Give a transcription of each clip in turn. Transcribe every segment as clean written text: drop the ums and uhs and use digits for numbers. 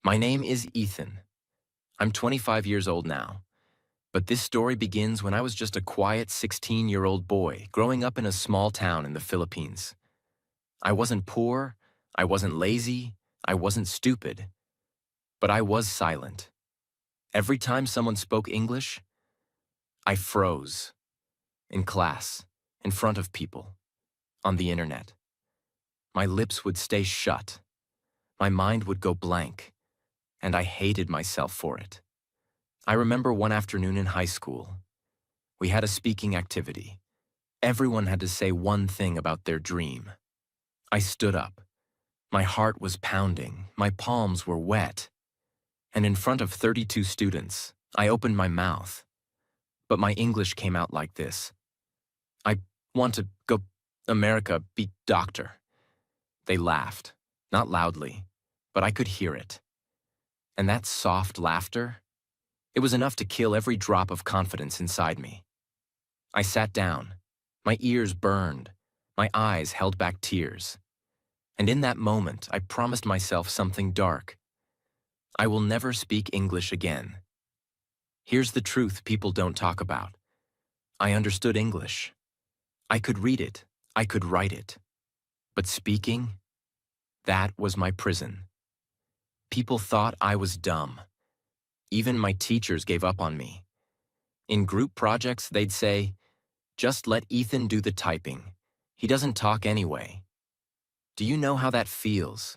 My name is Ethan. I'm 25 years old now, but this story begins when I was just a quiet 16-year-old boy growing up in a small town in the Philippines. I wasn't poor, I wasn't lazy, I wasn't stupid, but I was silent. Every time someone spoke English, I froze. In class, in front of people, on the internet. My lips would stay shut, my mind would go blank, and I hated myself for it. I remember one afternoon in high school. We had a speaking activity. Everyone had to say one thing about their dream. I stood up. My heart was pounding, my palms were wet. And in front of 32 students, I opened my mouth. But my English came out like this. I want to go America, be doctor. They laughed, not loudly, but I could hear it. And that soft laughter, it was enough to kill every drop of confidence inside me. I sat down. My ears burned. My eyes held back tears. And in that moment, I promised myself something dark. I will never speak English again. Here's the truth people don't talk about. I understood English. I could read it. I could write it. But speaking, that was my prison. People thought I was dumb. Even my teachers gave up on me. In group projects, they'd say, "Just let Ethan do the typing. He doesn't talk anyway." Do you know how that feels?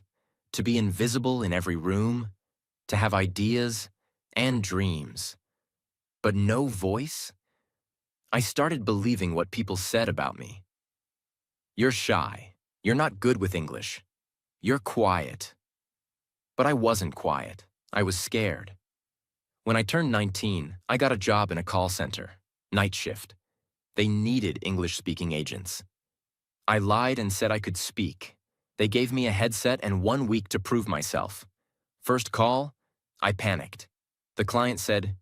To be invisible in every room, to have ideas and dreams, but no voice? I started believing what people said about me. You're shy. You're not good with English. You're quiet. But I wasn't quiet. I was scared. When I turned 19, I got a job in a call center, night shift. They needed English-speaking agents. I lied and said I could speak. They gave me a headset and 1 week to prove myself. First call, I panicked. The client said,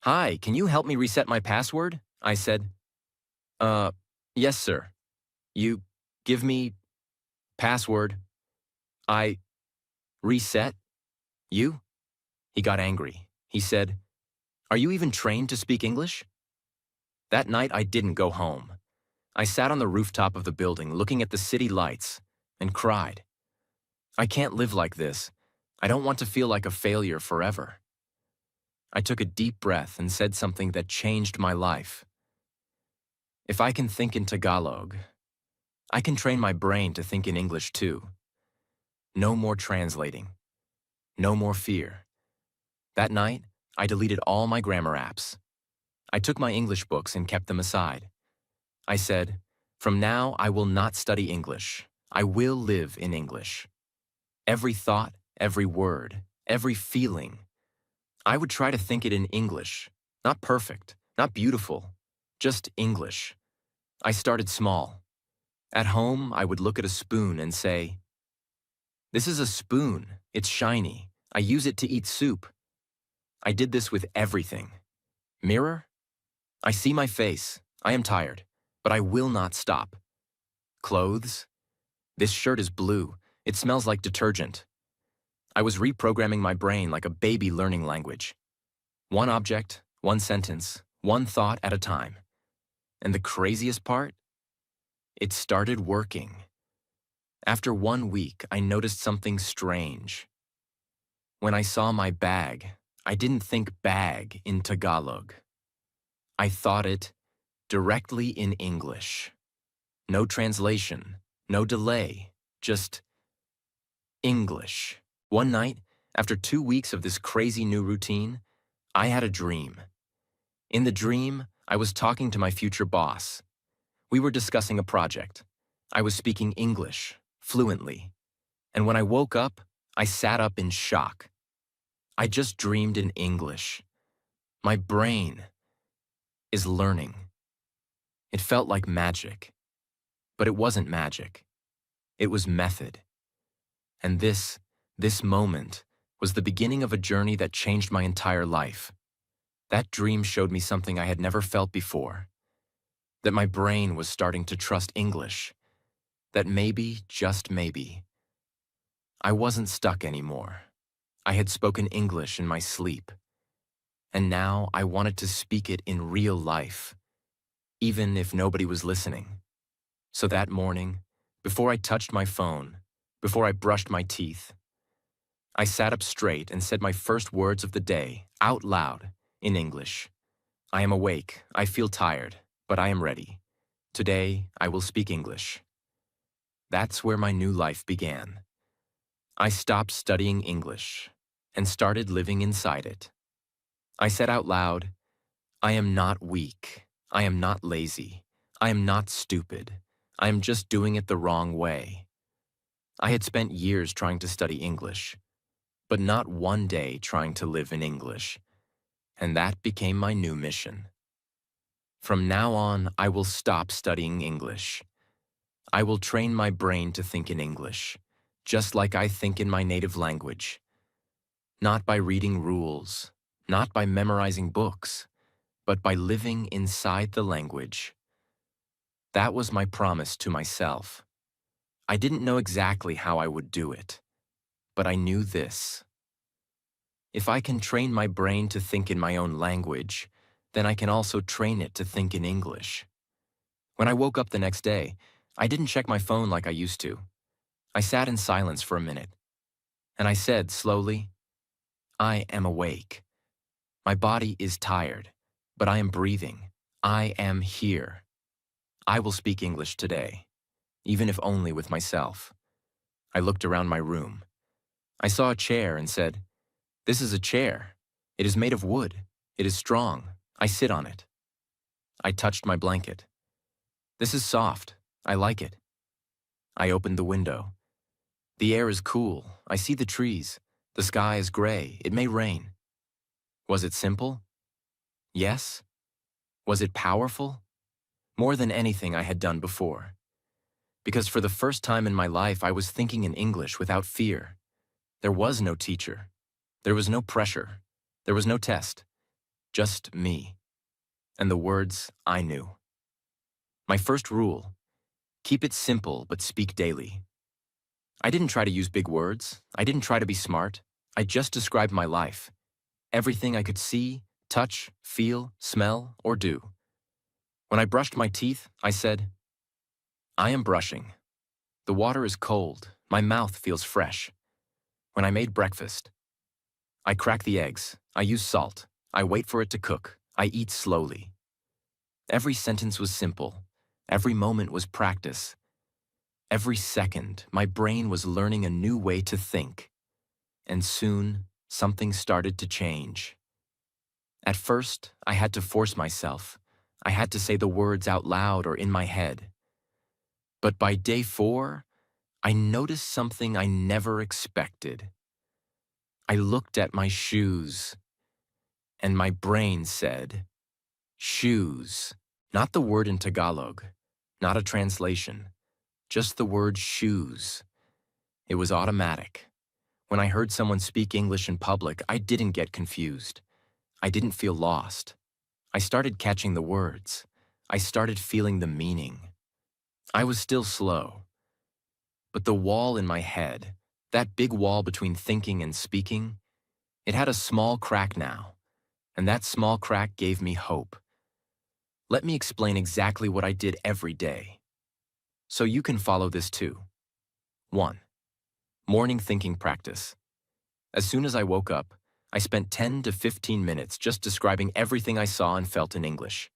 "Hi, can you help me reset my password?" I said, Yes, sir. You give me password. I reset? You?" He got angry. He said, "Are you even trained to speak English?" That night, I didn't go home. I sat on the rooftop of the building looking at the city lights and cried. I can't live like this. I don't want to feel like a failure forever. I took a deep breath and said something that changed my life. If I can think in Tagalog, I can train my brain to think in English too. No more translating. No more fear. That night, I deleted all my grammar apps. I took my English books and kept them aside. I said, "From now, I will not study English. I will live in English." Every thought, every word, every feeling, I would try to think it in English. Not perfect, not beautiful, just English. I started small. At home, I would look at a spoon and say, "This is a spoon. It's shiny. I use it to eat soup." I did this with everything. Mirror? I see my face. I am tired, but I will not stop. Clothes? This shirt is blue. It smells like detergent. I was reprogramming my brain like a baby learning language. One object, one sentence, one thought at a time. And the craziest part? It started working. After 1 week, I noticed something strange. When I saw my bag, I didn't think bag in Tagalog. I thought it directly in English. No translation, no delay, just English. One night, after 2 weeks of this crazy new routine, I had a dream. In the dream, I was talking to my future boss. We were discussing a project. I was speaking English, fluently. And when I woke up, I sat up in shock. I just dreamed in English. My brain is learning. It felt like magic. But it wasn't magic. It was method. And this moment, was the beginning of a journey that changed my entire life. That dream showed me something I had never felt before. That my brain was starting to trust English. That maybe, just maybe, I wasn't stuck anymore. I had spoken English in my sleep, and now I wanted to speak it in real life, even if nobody was listening. So that morning, before I touched my phone, before I brushed my teeth, I sat up straight and said my first words of the day, out loud, in English. I am awake, I feel tired, but I am ready. Today, I will speak English. That's where my new life began. I stopped studying English and started living inside it. I said out loud, I am not weak. I am not lazy. I am not stupid. I am just doing it the wrong way. I had spent years trying to study English, but not one day trying to live in English, and that became my new mission. From now on, I will stop studying English. I will train my brain to think in English, just like I think in my native language. Not by reading rules, not by memorizing books, but by living inside the language. That was my promise to myself. I didn't know exactly how I would do it, but I knew this. If I can train my brain to think in my own language, then I can also train it to think in English. When I woke up the next day, I didn't check my phone like I used to. I sat in silence for a minute, and I said slowly, I am awake. My body is tired, but I am breathing. I am here. I will speak English today, even if only with myself. I looked around my room. I saw a chair and said, This is a chair. It is made of wood. It is strong. I sit on it. I touched my blanket. This is soft. I like it. I opened the window. The air is cool. I see the trees. The sky is gray. It may rain. Was it simple? Yes. Was it powerful? More than anything I had done before. Because for the first time in my life, I was thinking in English without fear. There was no teacher. There was no pressure. There was no test. Just me. And the words I knew. My first rule: keep it simple but speak daily. I didn't try to use big words. I didn't try to be smart. I just described my life. Everything I could see, touch, feel, smell, or do. When I brushed my teeth, I said, I am brushing. The water is cold. My mouth feels fresh. When I made breakfast, I crack the eggs. I use salt. I wait for it to cook. I eat slowly. Every sentence was simple. Every moment was practice. Every second, my brain was learning a new way to think. And soon, something started to change. At first, I had to force myself. I had to say the words out loud or in my head. But by day 4, I noticed something I never expected. I looked at my shoes, and my brain said, shoes. Not the word in Tagalog, not a translation, just the word shoes. It was automatic. When I heard someone speak English in public, I didn't get confused. I didn't feel lost. I started catching the words. I started feeling the meaning. I was still slow. But the wall in my head, that big wall between thinking and speaking, it had a small crack now, and that small crack gave me hope. Let me explain exactly what I did every day, so you can follow this too. 1. Morning thinking practice. As soon as I woke up, I spent 10 to 15 minutes just describing everything I saw and felt in English.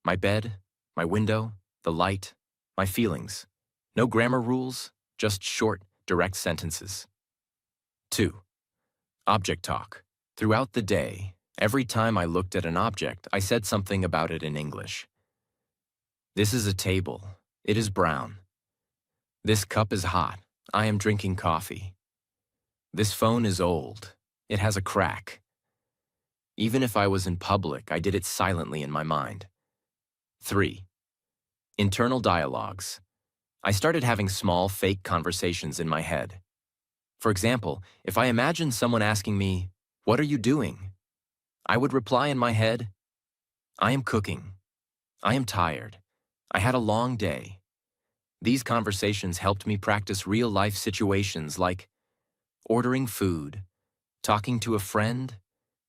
My bed, my window, the light, my feelings. No grammar rules, just short, direct sentences. 2. Object talk. Throughout the day, every time I looked at an object, I said something about it in English. This is a table. It is brown. This cup is hot. I am drinking coffee. This phone is old. It has a crack. Even if I was in public, I did it silently in my mind. 3. Internal dialogues. I started having small, fake conversations in my head. For example, if I imagined someone asking me, "What are you doing?" I would reply in my head, "I am cooking. I am tired. I had a long day." These conversations helped me practice real-life situations like ordering food, talking to a friend,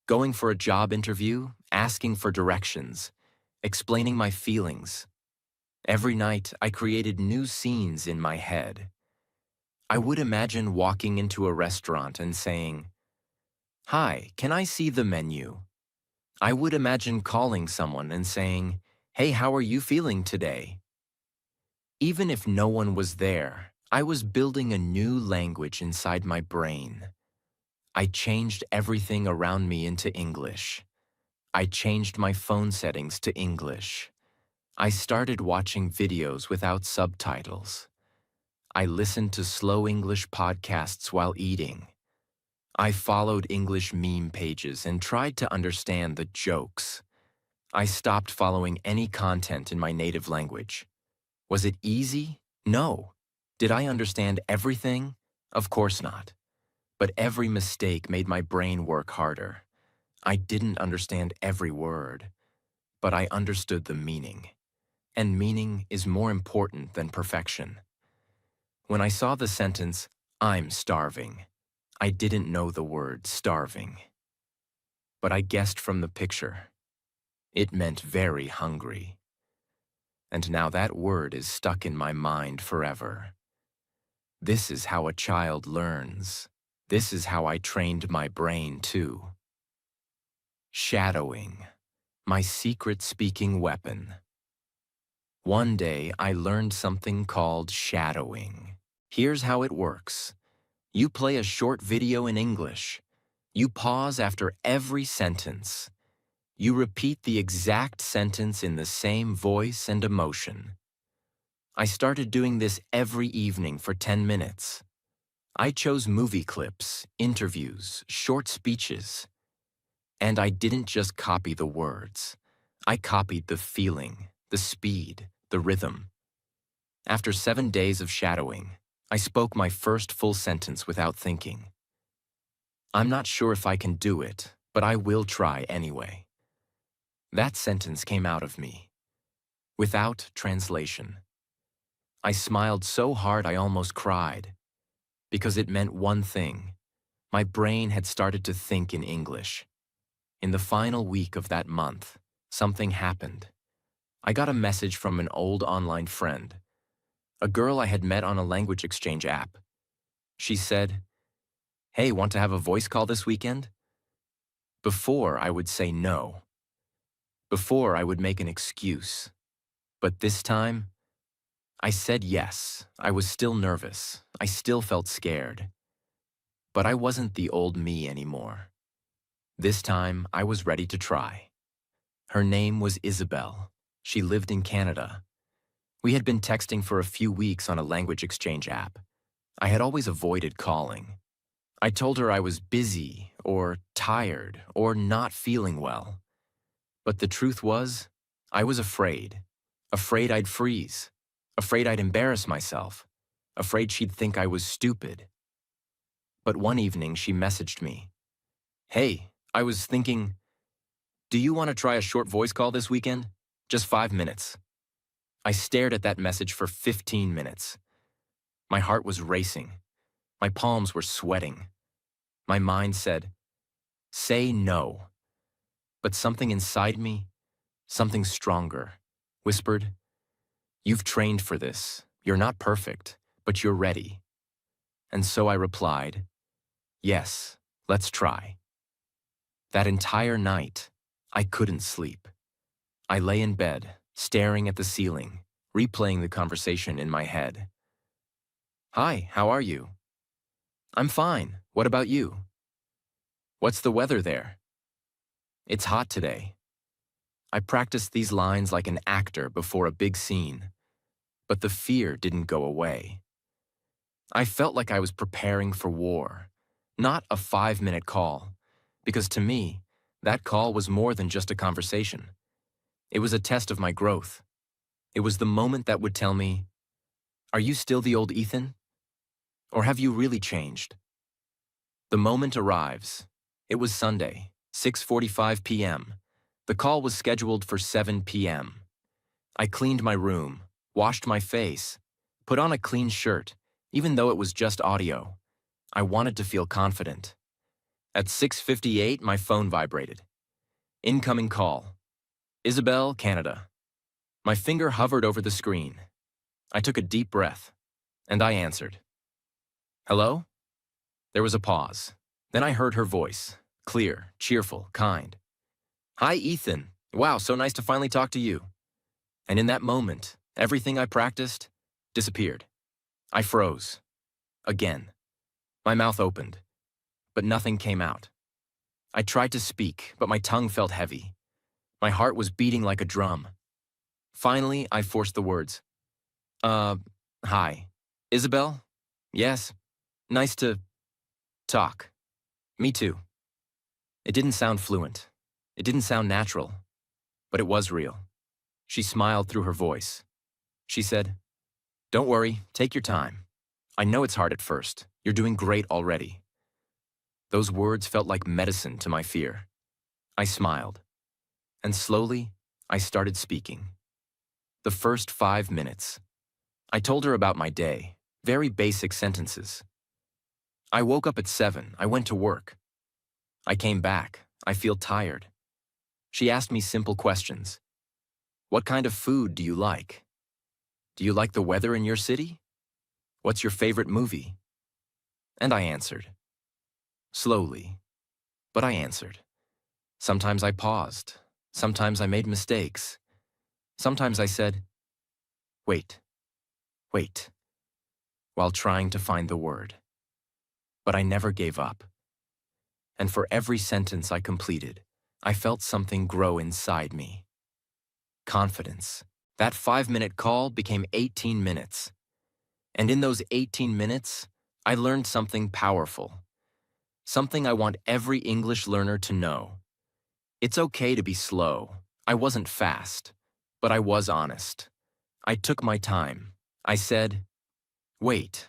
going for a job interview, asking for directions, explaining my feelings. Every night, I created new scenes in my head. I would imagine walking into a restaurant and saying, "Hi, can I see the menu?" I would imagine calling someone and saying, "Hey, how are you feeling today?" Even if no one was there, I was building a new language inside my brain. I changed everything around me into English. I changed my phone settings to English. I started watching videos without subtitles. I listened to slow English podcasts while eating. I followed English meme pages and tried to understand the jokes. I stopped following any content in my native language. Was it easy? No. Did I understand everything? Of course not. But every mistake made my brain work harder. I didn't understand every word, but I understood the meaning. And meaning is more important than perfection. When I saw the sentence, "I'm starving," I didn't know the word starving. But I guessed from the picture. It meant very hungry. And now that word is stuck in my mind forever. This is how a child learns. This is how I trained my brain too. Shadowing, my secret speaking weapon. One day I learned something called shadowing. Here's how it works. You play a short video in English. You pause after every sentence. You repeat the exact sentence in the same voice and emotion. I started doing this every evening for 10 minutes. I chose movie clips, interviews, short speeches. And I didn't just copy the words. I copied the feeling, the speed, the rhythm. After 7 days of shadowing, I spoke my first full sentence without thinking. I'm not sure if I can do it, but I will try anyway. That sentence came out of me, without translation. I smiled so hard I almost cried, because it meant one thing. My brain had started to think in English. In the final week of that month, something happened. I got a message from an old online friend, a girl I had met on a language exchange app. She said, "Hey, want to have a voice call this weekend?" Before, I would say no. Before, I would make an excuse. But this time, I said yes. I was still nervous. I still felt scared. But I wasn't the old me anymore. This time, I was ready to try. Her name was Isabel. She lived in Canada. We had been texting for a few weeks on a language exchange app. I had always avoided calling. I told her I was busy, or tired, or not feeling well. But the truth was, I was afraid. Afraid I'd freeze. Afraid I'd embarrass myself. Afraid she'd think I was stupid. But one evening she messaged me. "Hey, I was thinking, do you want to try a short voice call this weekend? Just 5 minutes." I stared at that message for 15 minutes. My heart was racing. My palms were sweating. My mind said, "Say no." But something inside me, something stronger, whispered, "You've trained for this. You're not perfect, but you're ready." And so I replied, "Yes, let's try." That entire night, I couldn't sleep. I lay in bed, staring at the ceiling, replaying the conversation in my head. "Hi, how are you?" "I'm fine. What about you?" "What's the weather there?" "It's hot today." I practiced these lines like an actor before a big scene, but the fear didn't go away. I felt like I was preparing for war, not a 5-minute call, because to me, that call was more than just a conversation. It was a test of my growth. It was the moment that would tell me, "Are you still the old Ethan? Or have you really changed?" The moment arrives. It was Sunday, 6:45 p.m. The call was scheduled for 7 p.m. I cleaned my room, washed my face, put on a clean shirt, even though it was just audio. I wanted to feel confident. At 6:58, my phone vibrated. Incoming call. Isabel, Canada. My finger hovered over the screen. I took a deep breath, and I answered. Hello? There was a pause. Then I heard her voice, clear, cheerful, kind. Hi, Ethan. Wow, so nice to finally talk to you. And in that moment, everything I practiced disappeared. I froze. Again. My mouth opened, but nothing came out. I tried to speak, but my tongue felt heavy. My heart was beating like a drum. Finally, I forced the words. Hi. Isabel? Yes. Nice to talk. Me too. It didn't sound fluent. It didn't sound natural. But it was real. She smiled through her voice. She said, Don't worry, take your time. I know it's hard at first. You're doing great already. Those words felt like medicine to my fear. I smiled. And slowly, I started speaking. The first 5 minutes. I told her about my day, very basic sentences. I woke up at 7, I went to work. I came back, I feel tired. She asked me simple questions. What kind of food do you like? Do you like the weather in your city? What's your favorite movie? And I answered. Slowly, but I answered. Sometimes I paused. Sometimes I made mistakes. Sometimes I said, wait, wait, while trying to find the word. But I never gave up. And for every sentence I completed, I felt something grow inside me. Confidence. That 5-minute call became 18 minutes. And in those 18 minutes, I learned something powerful. Something I want every English learner to know. It's okay to be slow. I wasn't fast, but I was honest. I took my time. I said, wait,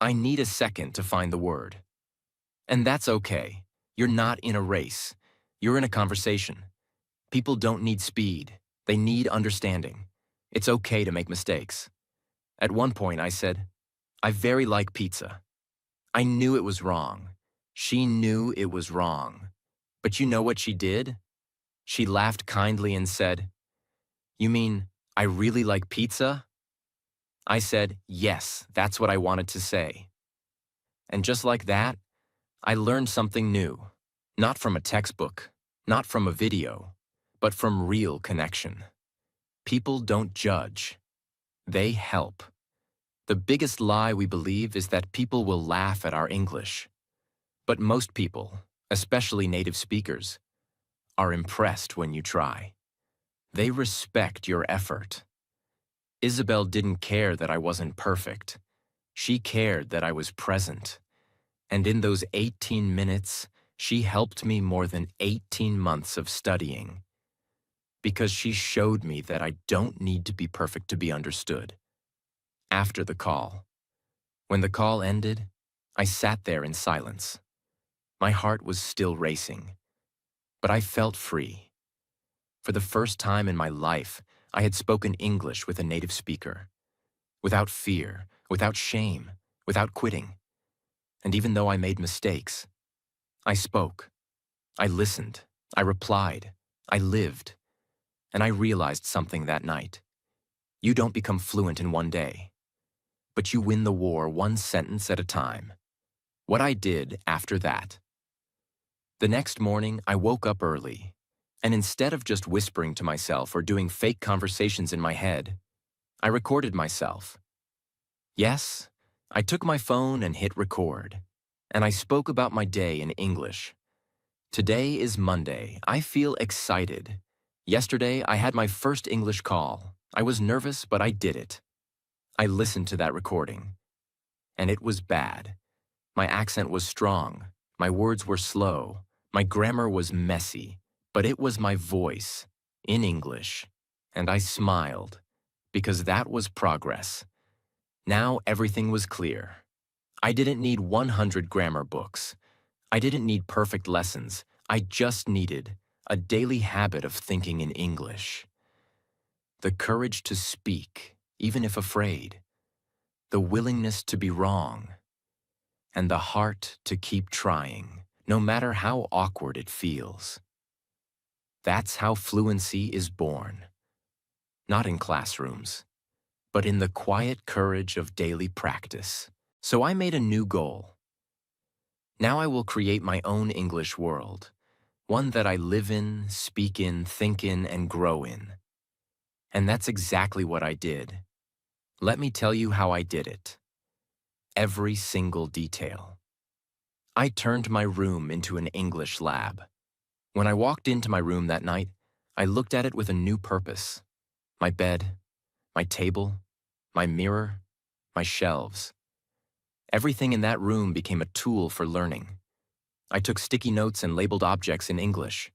I need a second to find the word. And that's okay. You're not in a race. You're in a conversation. People don't need speed. They need understanding. It's okay to make mistakes. At one point, I said, I very like pizza. I knew it was wrong. She knew it was wrong. But you know what she did? She laughed kindly and said, You mean I really like pizza? I said, yes, that's what I wanted to say. And just like that, I learned something new. Not from a textbook, not from a video, but from real connection. People don't judge. They help. The biggest lie we believe is that people will laugh at our English. But most people, especially native speakers, are impressed when you try. They respect your effort. Isabel didn't care that I wasn't perfect. She cared that I was present. And in those 18 minutes, she helped me more than 18 months of studying. Because she showed me that I don't need to be perfect to be understood. After the call. When the call ended, I sat there in silence. My heart was still racing. But I felt free. For the first time in my life, I had spoken English with a native speaker. Without fear, without shame, without quitting. And even though I made mistakes, I spoke. I listened. I replied. I lived. And I realized something that night. You don't become fluent in one day, but you win the war one sentence at a time. What I did after that. The next morning, I woke up early, and instead of just whispering to myself or doing fake conversations in my head, I recorded myself. Yes, I took my phone and hit record, and I spoke about my day in English. Today is Monday. I feel excited. Yesterday, I had my first English call. I was nervous, but I did it. I listened to that recording, and it was bad. My accent was strong. My words were slow. My grammar was messy, but it was my voice, in English, and I smiled, because that was progress. Now everything was clear. I didn't need 100 grammar books. I didn't need perfect lessons. I just needed a daily habit of thinking in English. The courage to speak, even if afraid. The willingness to be wrong. And the heart to keep trying, no matter how awkward it feels. That's how fluency is born, not in classrooms, but in the quiet courage of daily practice. So I made a new goal. Now I will create my own English world, one that I live in, speak in, think in, and grow in. And that's exactly what I did. Let me tell you how I did it. Every single detail. I turned my room into an English lab. When I walked into my room that night, I looked at it with a new purpose. My bed, my table, my mirror, my shelves. Everything in that room became a tool for learning. I took sticky notes and labeled objects in English.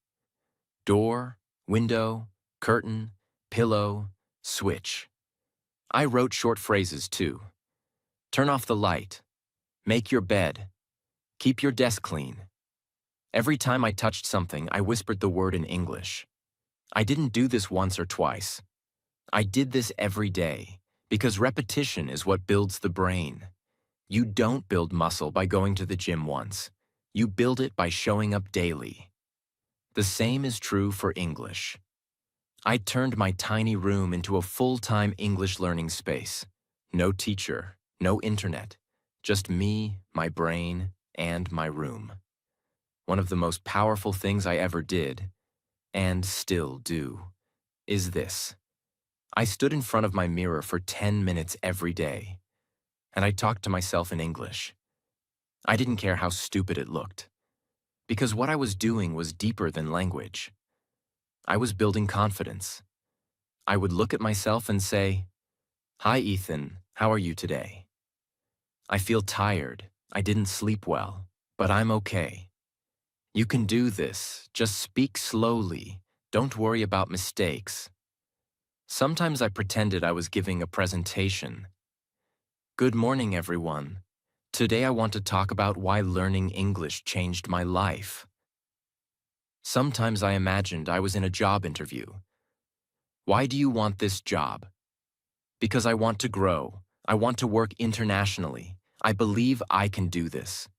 Door, window, curtain, pillow, switch. I wrote short phrases too. Turn off the light. Make your bed. Keep your desk clean. Every time I touched something, I whispered the word in English. I didn't do this once or twice. I did this every day, because repetition is what builds the brain. You don't build muscle by going to the gym once. You build it by showing up daily. The same is true for English. I turned my tiny room into a full-time English learning space. No teacher, no internet, just me, my brain, and my room. One of the most powerful things I ever did, and still do, is this. I stood in front of my mirror for 10 minutes every day, and I talked to myself in English. I didn't care how stupid it looked, because what I was doing was deeper than language. I was building confidence. I would look at myself and say, "Hi, Ethan, how are you today? I feel tired, I didn't sleep well, but I'm okay. You can do this, just speak slowly, don't worry about mistakes." Sometimes I pretended I was giving a presentation. Good morning, everyone. Today I want to talk about why learning English changed my life. Sometimes I imagined I was in a job interview. Why do you want this job? Because I want to grow. I want to work internationally. I believe I can do this.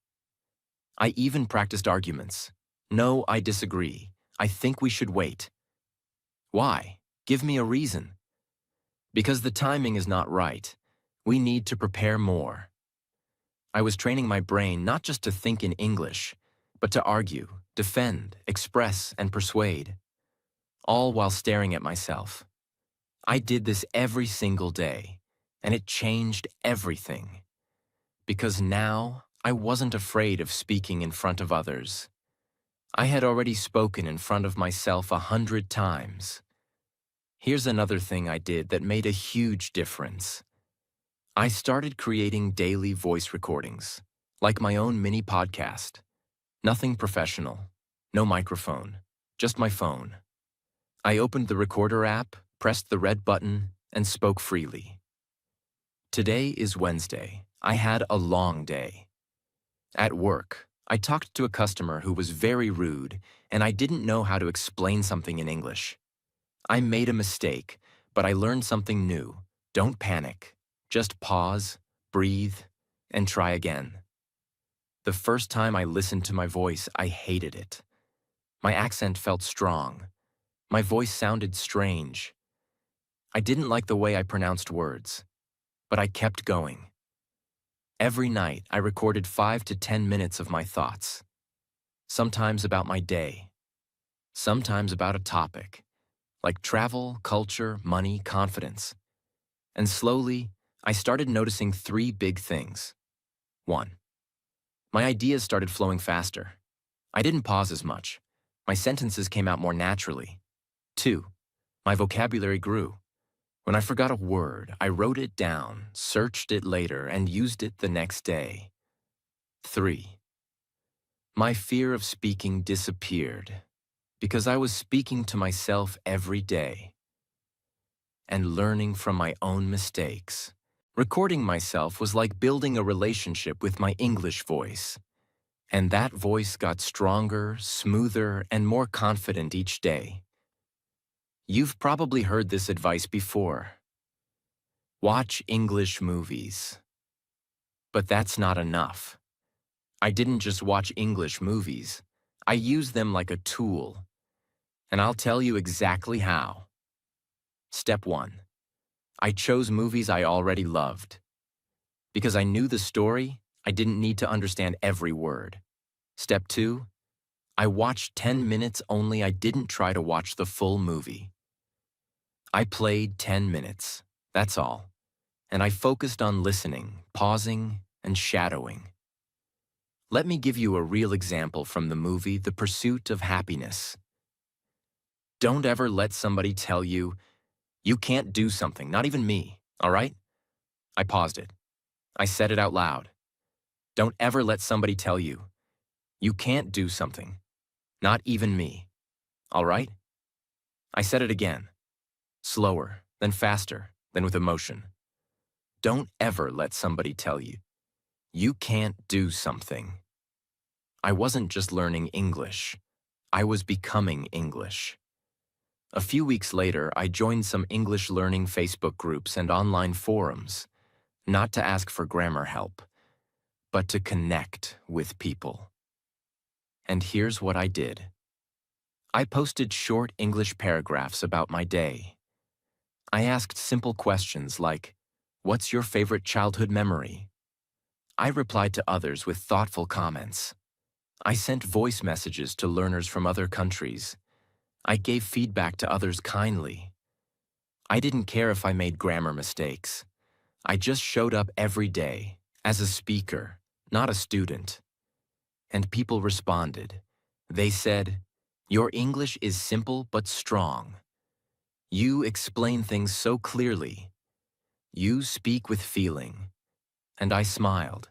I even practiced arguments. No, I disagree. I think we should wait. Why? Give me a reason. Because the timing is not right. We need to prepare more. I was training my brain not just to think in English, but to argue, defend, express, and persuade, all while staring at myself. I did this every single day, and it changed everything. Because now, I wasn't afraid of speaking in front of others. I had already spoken in front of myself 100 times. Here's another thing I did that made a huge difference. I started creating daily voice recordings, like my own mini podcast. Nothing professional, no microphone, just my phone. I opened the recorder app, pressed the red button, and spoke freely. Today is Wednesday. I had a long day. At work, I talked to a customer who was very rude, and I didn't know how to explain something in English. I made a mistake, but I learned something new. Don't panic. Just pause, breathe, and try again. The first time I listened to my voice, I hated it. My accent felt strong. My voice sounded strange. I didn't like the way I pronounced words, but I kept going. Every night, I recorded 5 to 10 minutes of my thoughts. Sometimes about my day. Sometimes about a topic, like travel, culture, money, confidence. And slowly, I started noticing 3 big things. 1. My ideas started flowing faster. I didn't pause as much. My sentences came out more naturally. 2. My vocabulary grew. When I forgot a word, I wrote it down, searched it later, and used it the next day. 3. My fear of speaking disappeared because I was speaking to myself every day and learning from my own mistakes. Recording myself was like building a relationship with my English voice. And that voice got stronger, smoother, and more confident each day. You've probably heard this advice before. Watch English movies. But that's not enough. I didn't just watch English movies. I used them like a tool. And I'll tell you exactly how. Step 1. I chose movies I already loved. Because I knew the story, I didn't need to understand every word. Step 2. I watched 10 minutes only. I didn't try to watch the full movie. I played 10 minutes. That's all. And I focused on listening, pausing, and shadowing. Let me give you a real example from the movie The Pursuit of Happiness. Don't ever let somebody tell you, you can't do something, not even me, all right? I paused it. I said it out loud. Don't ever let somebody tell you, you can't do something, not even me, all right? I said it again, slower, then faster, then with emotion. Don't ever let somebody tell you, you can't do something. I wasn't just learning English. I was becoming English. A few weeks later, I joined some English learning Facebook groups and online forums, not to ask for grammar help, but to connect with people. And here's what I did. I posted short English paragraphs about my day. I asked simple questions like, what's your favorite childhood memory? I replied to others with thoughtful comments. I sent voice messages to learners from other countries. I gave feedback to others kindly. I didn't care if I made grammar mistakes. I just showed up every day as a speaker, not a student. And people responded. They said, your English is simple but strong. You explain things so clearly. You speak with feeling. And I smiled,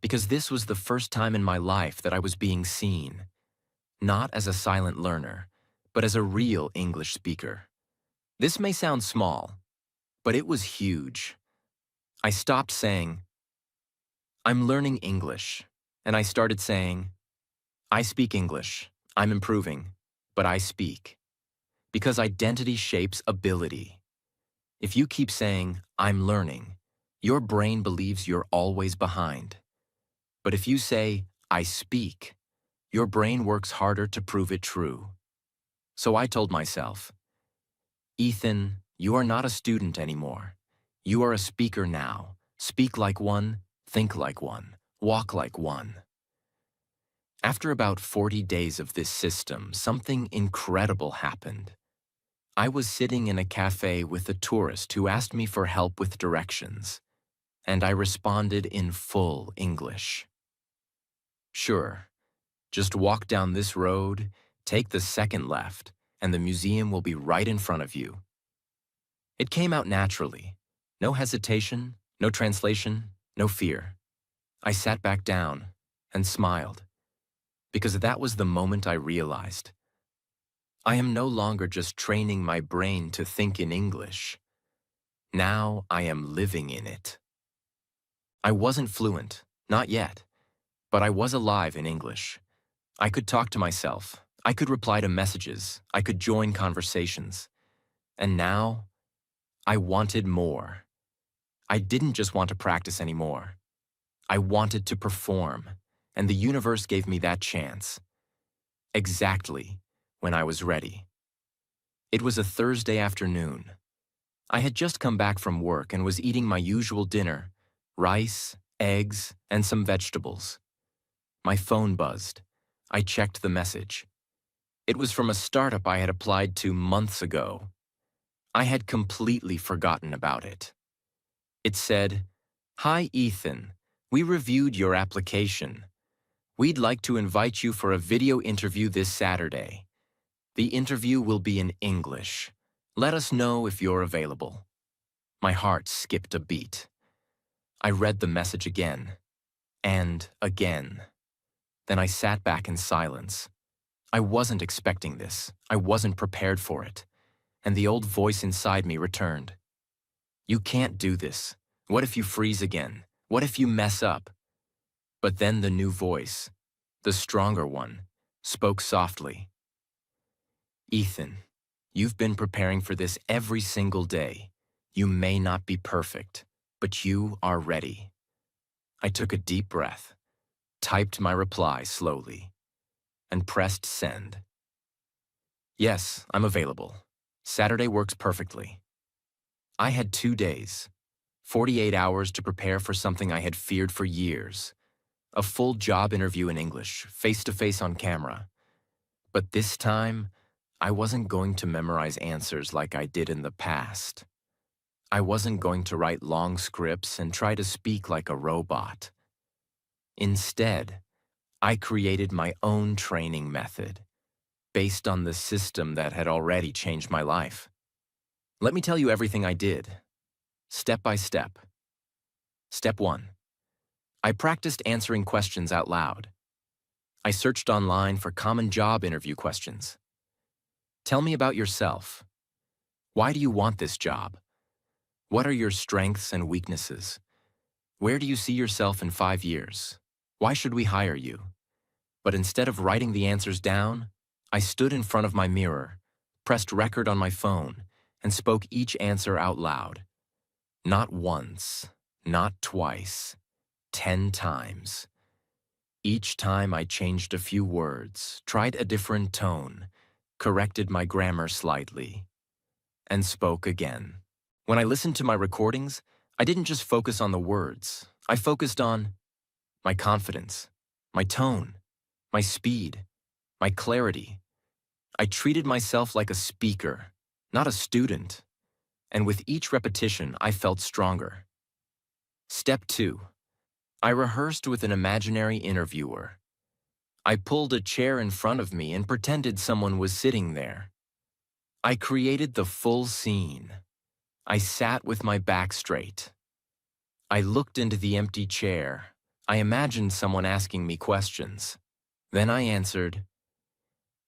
because this was the first time in my life that I was being seen, not as a silent learner, but as a real English speaker. This may sound small, but it was huge. I stopped saying, I'm learning English, and I started saying, I speak English, I'm improving, but I speak. Because identity shapes ability. If you keep saying, I'm learning, your brain believes you're always behind. But if you say, I speak, your brain works harder to prove it true. So I told myself, Ethan, you are not a student anymore. You are a speaker now. Speak like one, think like one, walk like one. After about 40 days of this system, something incredible happened. I was sitting in a cafe with a tourist who asked me for help with directions, and I responded in full English. Sure, just walk down this road, take the second left, and the museum will be right in front of you. It came out naturally. No hesitation, no translation, no fear. I sat back down and smiled, because that was the moment I realized. I am no longer just training my brain to think in English. Now I am living in it. I wasn't fluent, not yet, but I was alive in English. I could talk to myself. I could reply to messages. I could join conversations. And now, I wanted more. I didn't just want to practice anymore. I wanted to perform, and the universe gave me that chance. Exactly when I was ready. It was a Thursday afternoon. I had just come back from work and was eating my usual dinner, rice, eggs, and some vegetables. My phone buzzed. I checked the message. It was from a startup I had applied to months ago. I had completely forgotten about it. It said, "Hi, Ethan. We reviewed your application. We'd like to invite you for a video interview this Saturday. The interview will be in English. Let us know if you're available." My heart skipped a beat. I read the message again, and again. Then I sat back in silence. I wasn't expecting this. I wasn't prepared for it. And the old voice inside me returned. You can't do this. What if you freeze again? What if you mess up? But then the new voice, the stronger one, spoke softly. Ethan, you've been preparing for this every single day. You may not be perfect, but you are ready. I took a deep breath. typed my reply slowly, and pressed send. Yes, I'm available. Saturday works perfectly. I had 2 days, 48 hours to prepare for something I had feared for years. A full job interview in English, face-to-face on camera. But this time, I wasn't going to memorize answers like I did in the past. I wasn't going to write long scripts and try to speak like a robot. Instead, I created my own training method, based on the system that had already changed my life. Let me tell you everything I did, step by step. Step 1. I practiced answering questions out loud. I searched online for common job interview questions. Tell me about yourself. Why do you want this job? What are your strengths and weaknesses? Where do you see yourself in 5 years? Why should we hire you? But instead of writing the answers down, I stood in front of my mirror, pressed record on my phone, and spoke each answer out loud. Not once, not twice, 10 times. Each time I changed a few words, tried a different tone, corrected my grammar slightly, and spoke again. When I listened to my recordings, I didn't just focus on the words. I focused on my confidence, my tone, my speed, my clarity. I treated myself like a speaker, not a student. And with each repetition, I felt stronger. Step 2. I rehearsed with an imaginary interviewer. I pulled a chair in front of me and pretended someone was sitting there. I created the full scene. I sat with my back straight. I looked into the empty chair. I imagined someone asking me questions. Then I answered,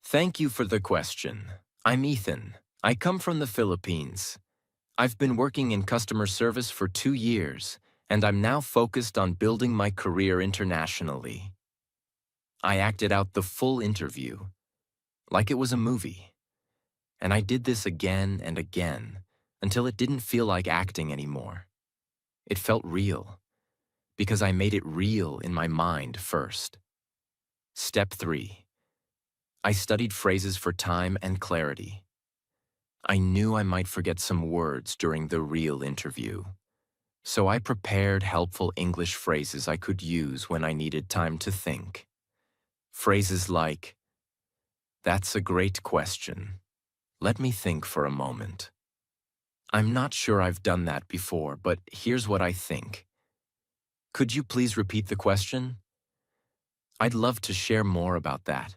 "Thank you for the question. I'm Ethan. I come from the Philippines. I've been working in customer service for 2 years, and I'm now focused on building my career internationally." I acted out the full interview, like it was a movie. And I did this again and again, until it didn't feel like acting anymore. It felt real, because I made it real in my mind first. Step 3. I studied phrases for time and clarity. I knew I might forget some words during the real interview. So I prepared helpful English phrases I could use when I needed time to think. Phrases like, "That's a great question. Let me think for a moment. I'm not sure I've done that before, but here's what I think. Could you please repeat the question? I'd love to share more about that."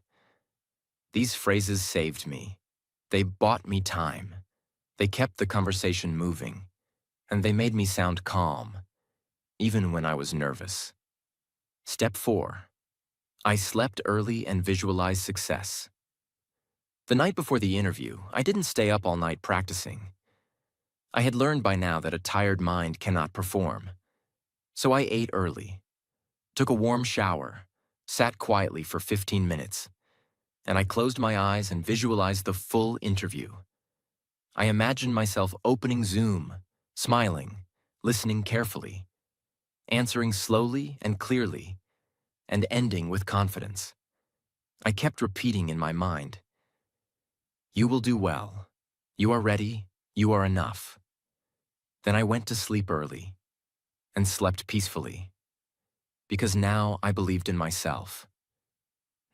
These phrases saved me. They bought me time. They kept the conversation moving, and they made me sound calm, even when I was nervous. Step 4. I slept early and visualized success. The night before the interview, I didn't stay up all night practicing. I had learned by now that a tired mind cannot perform. So I ate early, took a warm shower, sat quietly for 15 minutes, and I closed my eyes and visualized the full interview. I imagined myself opening Zoom, smiling, listening carefully, answering slowly and clearly, and ending with confidence. I kept repeating in my mind, "You will do well. You are ready. You are enough." Then I went to sleep early and slept peacefully, because now I believed in myself.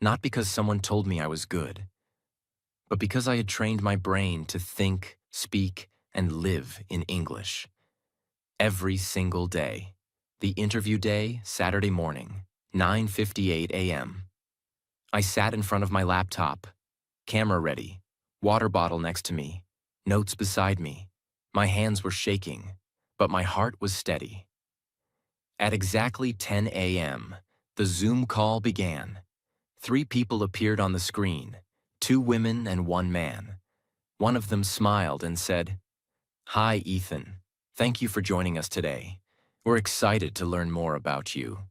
Not because someone told me I was good, but because I had trained my brain to think, speak, and live in English. Every single day. The interview day, Saturday morning, 9:58 a.m. I sat in front of my laptop, camera ready, water bottle next to me, notes beside me. My hands were shaking, but my heart was steady. At exactly 10 a.m., the Zoom call began. 3 people appeared on the screen, 2 women and 1 man. One of them smiled and said, "Hi, Ethan. Thank you for joining us today. We're excited to learn more about you."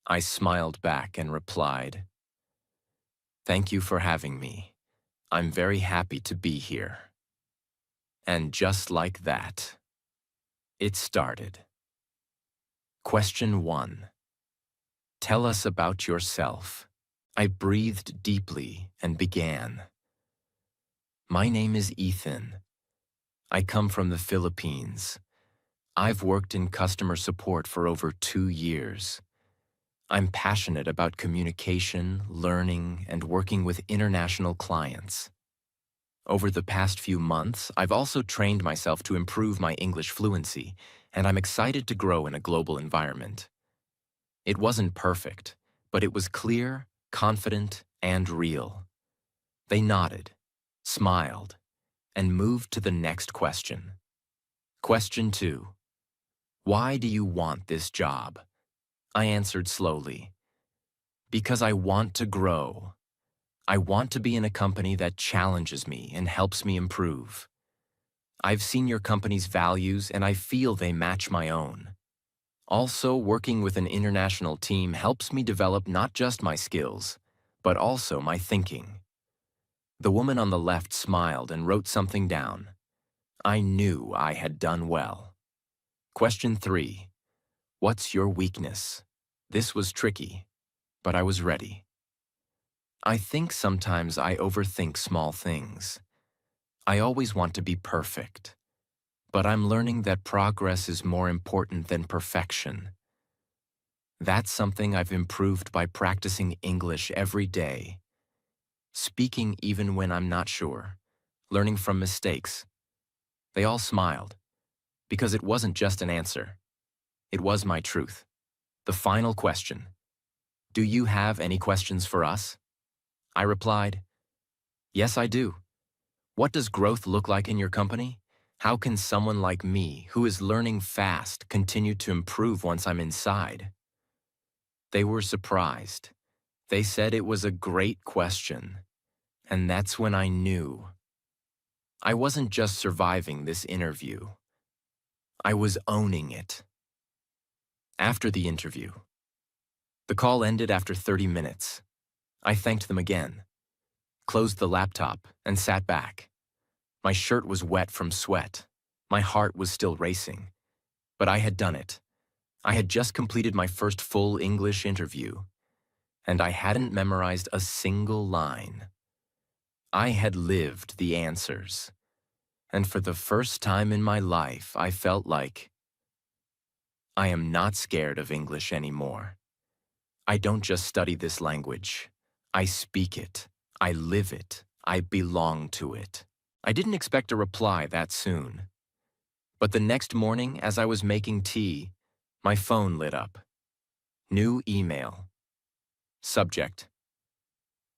I smiled back and replied, "Thank you for having me. I'm very happy to be here." And just like that, it started. Question 1. Tell us about yourself. I breathed deeply and began. My name is Ethan. I come from the Philippines. I've worked in customer support for over 2 years. I'm passionate about communication, learning, and working with international clients. Over the past few months, I've also trained myself to improve my English fluency, and I'm excited to grow in a global environment. It wasn't perfect, but it was clear, confident, and real. They nodded, smiled, and moved to the next question. Question 2. Why do you want this job? I answered slowly. Because I want to grow. I want to be in a company that challenges me and helps me improve. I've seen your company's values and I feel they match my own. Also, working with an international team helps me develop not just my skills, but also my thinking. The woman on the left smiled and wrote something down. I knew I had done well. Question 3. What's your weakness? This was tricky, but I was ready. I think sometimes I overthink small things. I always want to be perfect. But I'm learning that progress is more important than perfection. That's something I've improved by practicing English every day. Speaking even when I'm not sure. Learning from mistakes. They all smiled. Because it wasn't just an answer. It was my truth. The final question. Do you have any questions for us? I replied, yes, I do. What does growth look like in your company? How can someone like me, who is learning fast, continue to improve once I'm inside? They were surprised. They said it was a great question. And that's when I knew. I wasn't just surviving this interview. I was owning it. After the interview. The call ended after 30 minutes. I thanked them again, closed the laptop, and sat back. My shirt was wet from sweat. My heart was still racing. But I had done it. I had just completed my first full English interview, and I hadn't memorized a single line. I had lived the answers. And for the first time in my life, I felt like I am not scared of English anymore. I don't just study this language. I speak it. I live it. I belong to it. I didn't expect a reply that soon. But the next morning, as I was making tea, my phone lit up. New email. Subject.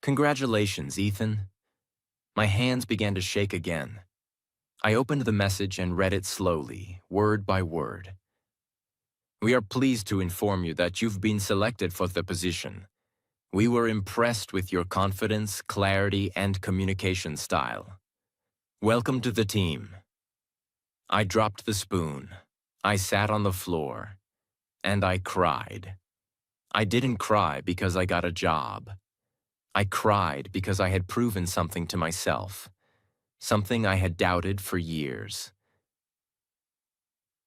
Congratulations, Ethan. My hands began to shake again. I opened the message and read it slowly, word by word. We are pleased to inform you that you've been selected for the position. We were impressed with your confidence, clarity, and communication style. Welcome to the team. I dropped the spoon. I sat on the floor. And I cried. I didn't cry because I got a job. I cried because I had proven something to myself, something I had doubted for years.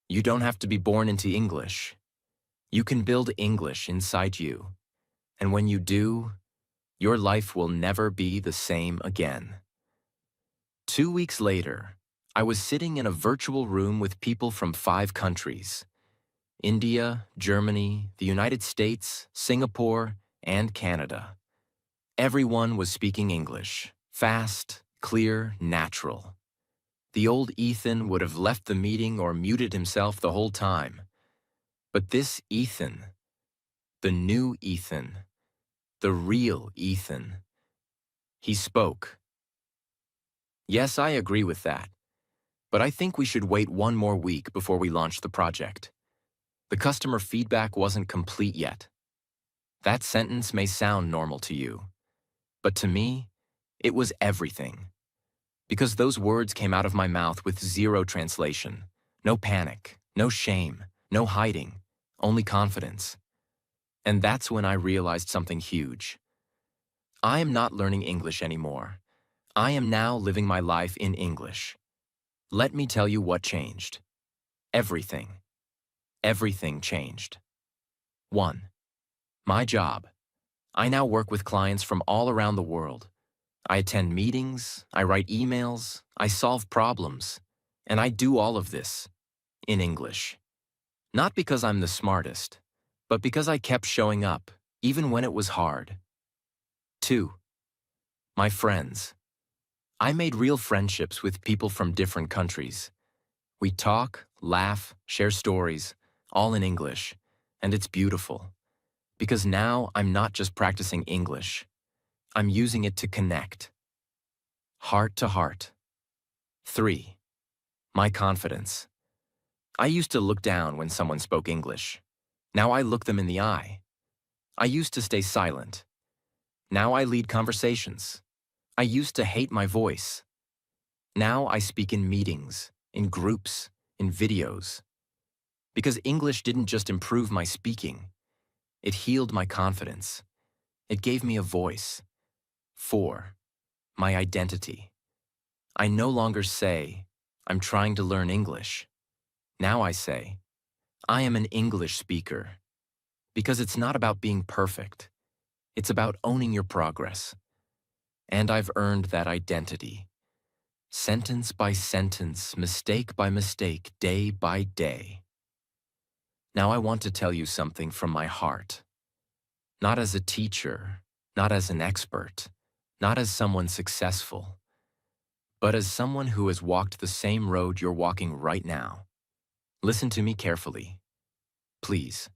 You don't have to be born into English. You can build English inside you. And when you do, your life will never be the same again. 2 weeks later, I was sitting in a virtual room with people from 5 countries: India, Germany, the United States, Singapore, and Canada. Everyone was speaking English, fast, clear, natural. The old Ethan would have left the meeting or muted himself the whole time. But this Ethan, the new Ethan, the real Ethan, he spoke. Yes, I agree with that. But I think we should wait 1 more week before we launch the project. The customer feedback wasn't complete yet. That sentence may sound normal to you, but to me, it was everything. Because those words came out of my mouth with zero translation, no panic, no shame, no hiding, only confidence. And that's when I realized something huge. I am not learning English anymore. I am now living my life in English. Let me tell you what changed. Everything. Everything changed. 1. My job. I now work with clients from all around the world. I attend meetings, I write emails, I solve problems, and I do all of this in English. Not because I'm the smartest, but because I kept showing up, even when it was hard. 2. My friends. I made real friendships with people from different countries. We talk, laugh, share stories, all in English, and it's beautiful. Because now I'm not just practicing English, I'm using it to connect. Heart to heart. 3. My confidence. I used to look down when someone spoke English. Now I look them in the eye. I used to stay silent. Now I lead conversations. I used to hate my voice. Now I speak in meetings, in groups, in videos. Because English didn't just improve my speaking, it healed my confidence. It gave me a voice. 4. My identity. I no longer say, I'm trying to learn English. Now I say, I am an English speaker. Because it's not about being perfect. It's about owning your progress. And I've earned that identity. Sentence by sentence, mistake by mistake, day by day. Now I want to tell you something from my heart. Not as a teacher, not as an expert, not as someone successful, but as someone who has walked the same road you're walking right now. Listen to me carefully, please,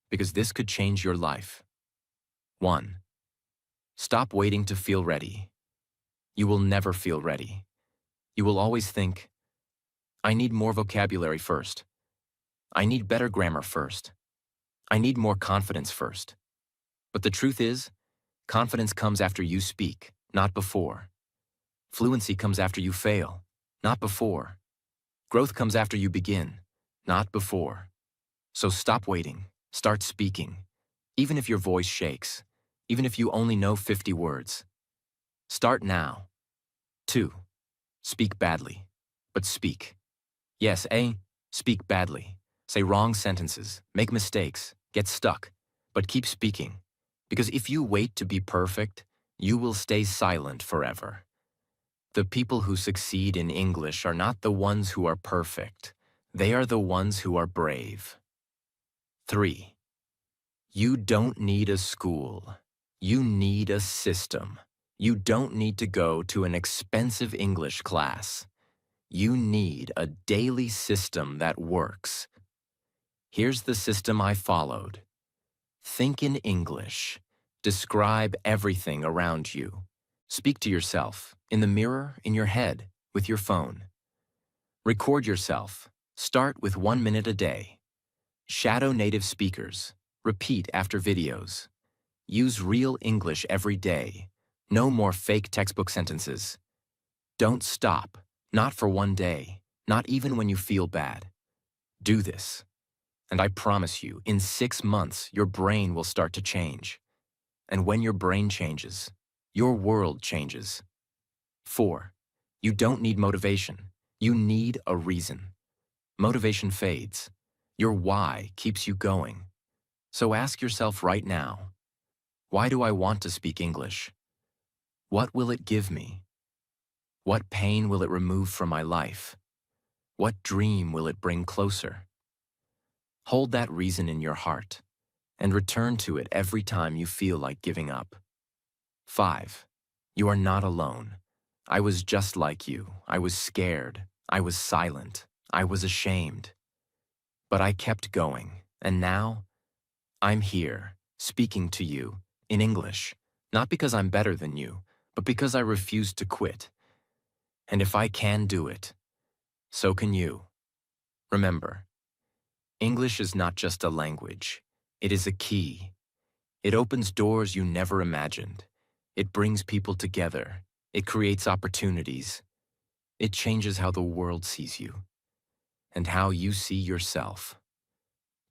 because this could change your life. 1. Stop waiting to feel ready. You will never feel ready. You will always think, I need more vocabulary first. I need better grammar first. I need more confidence first. But the truth is, confidence comes after you speak, not before. Fluency comes after you fail, not before. Growth comes after you begin, not before. So stop waiting, start speaking, even if your voice shakes, even if you only know 50 words. Start now. 2. Speak badly, but speak. Yes, speak badly. Say wrong sentences, make mistakes, get stuck, but keep speaking. Because if you wait to be perfect, you will stay silent forever. The people who succeed in English are not the ones who are perfect. They are the ones who are brave. 3. You don't need a school. You need a system. You don't need to go to an expensive English class. You need a daily system that works. Here's the system I followed. Think in English. Describe everything around you. Speak to yourself, in the mirror, in your head, with your phone. Record yourself. Start with 1 minute a day. Shadow native speakers. Repeat after videos. Use real English every day. No more fake textbook sentences. Don't stop, not for 1 day, not even when you feel bad. Do this. And I promise you, in 6 months, your brain will start to change. And when your brain changes, your world changes. 4. You don't need motivation. You need a reason. Motivation fades. Your why keeps you going. So ask yourself right now, why do I want to speak English? What will it give me? What pain will it remove from my life? What dream will it bring closer? Hold that reason in your heart and return to it every time you feel like giving up. 5. You are not alone. I was just like you. I was scared. I was silent. I was ashamed. But I kept going, and now I'm here, speaking to you in English, not because I'm better than you, but because I refuse to quit. And if I can do it, so can you. Remember, English is not just a language. It is a key. It opens doors you never imagined. It brings people together. It creates opportunities. It changes how the world sees you and how you see yourself.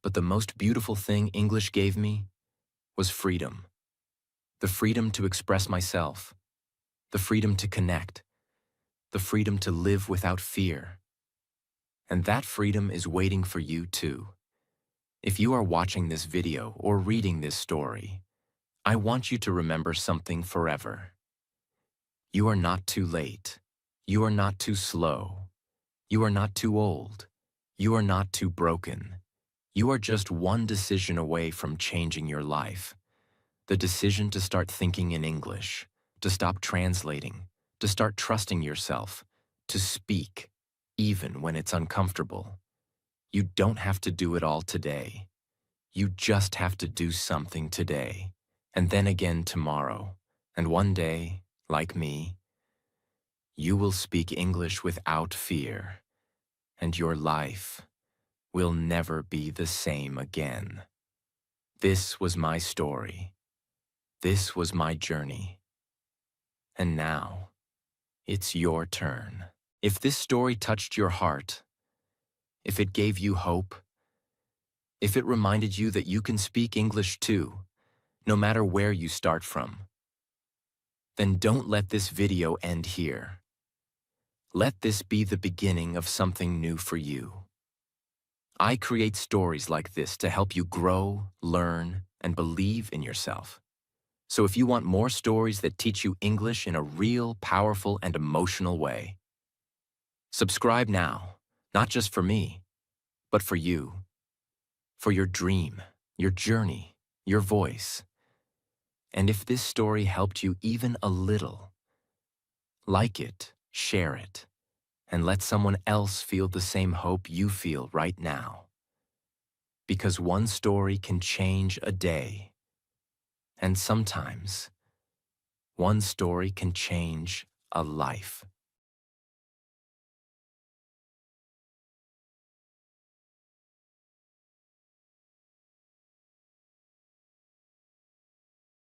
But the most beautiful thing English gave me was freedom. The freedom to express myself. The freedom to connect. The freedom to live without fear. And that freedom is waiting for you too. If you are watching this video or reading this story, I want you to remember something forever. You are not too late. You are not too slow. You are not too old. You are not too broken. You are just one decision away from changing your life. The decision to start thinking in English, to stop translating, to start trusting yourself, to speak, even when it's uncomfortable. You don't have to do it all today. You just have to do something today, and then again tomorrow. And one day, like me, you will speak English without fear, and your life will never be the same again. This was my story. This was my journey. And now, it's your turn. If this story touched your heart, if it gave you hope, if it reminded you that you can speak English too, no matter where you start from, then don't let this video end here. Let this be the beginning of something new for you. I create stories like this to help you grow, learn, and believe in yourself. So if you want more stories that teach you English in a real, powerful, and emotional way, subscribe now, not just for me, but for you, for your dream, your journey, your voice. And if this story helped you even a little, like it, share it, and let someone else feel the same hope you feel right now. Because one story can change a day. And sometimes, one story can change a life.